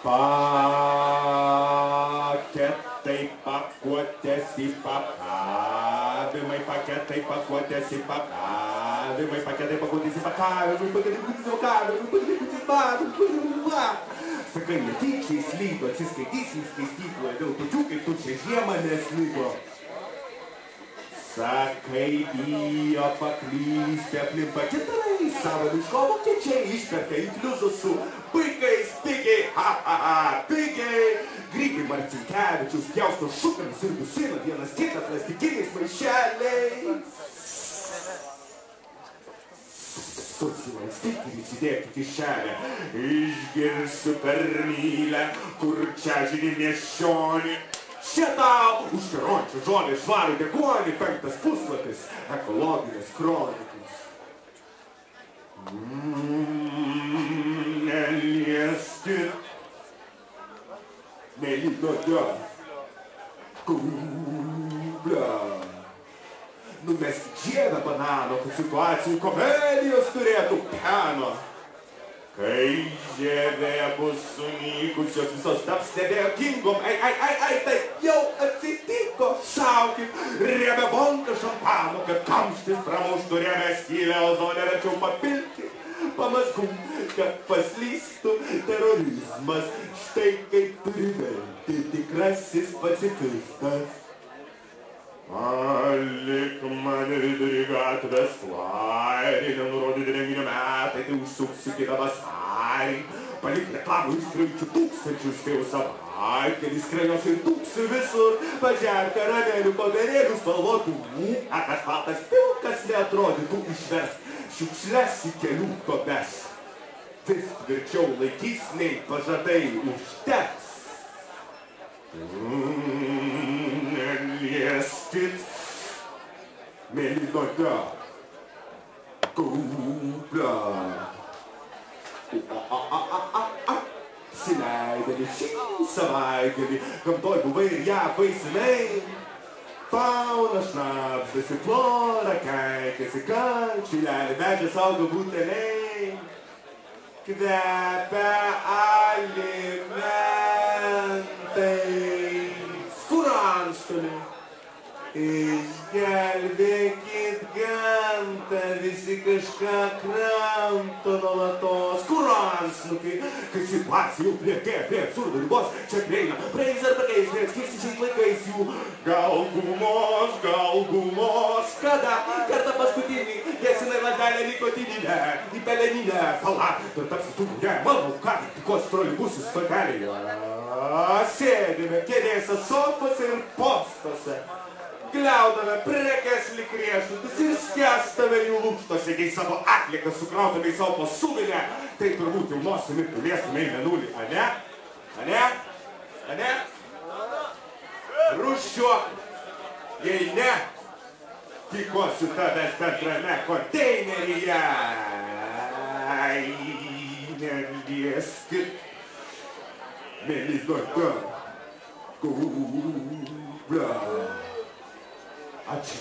Paketai pakuotės įpakavimai, paketai pakuotės įpakavimai, paketai pakuotės įpakavimai, paketai pakuotės įpakavimai. Sakai, netyčiai slydo, atsiskaitysim skaistykloje, dėl tokių kaip tu čia žiemą neslydo. Sakai, bijo paklysti aplink paketai, savo miško vokiečiai išperka inkliuzus su puikais pigiai, pigiai. Grybai Marcinkevičius pjausto šukomis ir dusina vienas kitą plastikiniais maišeliais. Susilankstyk ir įsidėk į kišenę. Išgirsiu per mylę, kur čia žinį nešionį. Čia tau užkarončių žolį švarų deguonį, 5 puslapis ekologinės kronikos. Nelieskit mėlynojo kublio. Numeskit žiedą banano, kad situacijų komedijos turėtų peno. Kai žievė bus sunykusios, visos taps nebejokingom. Ai, tai jau atsitiko. Šaukit riebę bonką šampano, kad kamštis pramuštų riebę skylę, ozonę verčiau papilti. Pamazgum, kad paslystų terorizmas. Štai kaip turi veikti tikrasis pacifistas. Alik mane vidurį gatvės flairį, nenurodyti renginio metai, tai užsuksiu kitą vasarį. Palik reklamų išskraičių tūkstančius, tai jau savaitgalį skrajos ir tūksiu visur. Pažer karamelių, popierėlių, spalvotų, asfaltas pilkas neatrodytų išves. Šiukšles į kelių tobes. Vis tvirčiau laikys, nei pažadai užteks. Nelieskit mėlynojo kublio. Sileidami šį savaitgalį, gamtoj buvai ir ją vaisinai. Fauna šnapstasi, flora keikiasi, kančilelį, medžias auga buteliai. Kvepia alimentai. Kur antstoliai? Išgelbėkit gamtą, visi kažką kramto nuolatos. Kur antsnukiai? Kai situacija jau priartėja prie absurdo ribos, čia prieina praeis ar pakeis, neatskirsi šiais laikais jų. Gal gumos, kada? Kartą paskutinį, gesinai lazdelę nikotininę, į peleninę, pala, ir tapsi tu, manau, ką, tikos troleibusus stotelėje. Sėdime kėdėse, sofose ir postuose. Gliaudame prekes lyg riešutus ir skęstame jų lūpštose, kai savo atliką sukrautame į savo pasūvinę, tai turbūt jau nosimi priliestume į mėnulį, ane? Rūšiuok, jei ne, tikuosiu tavęs bendrame konteineryje. Ai, nelieskit mėlynojo kublio. Ačiū.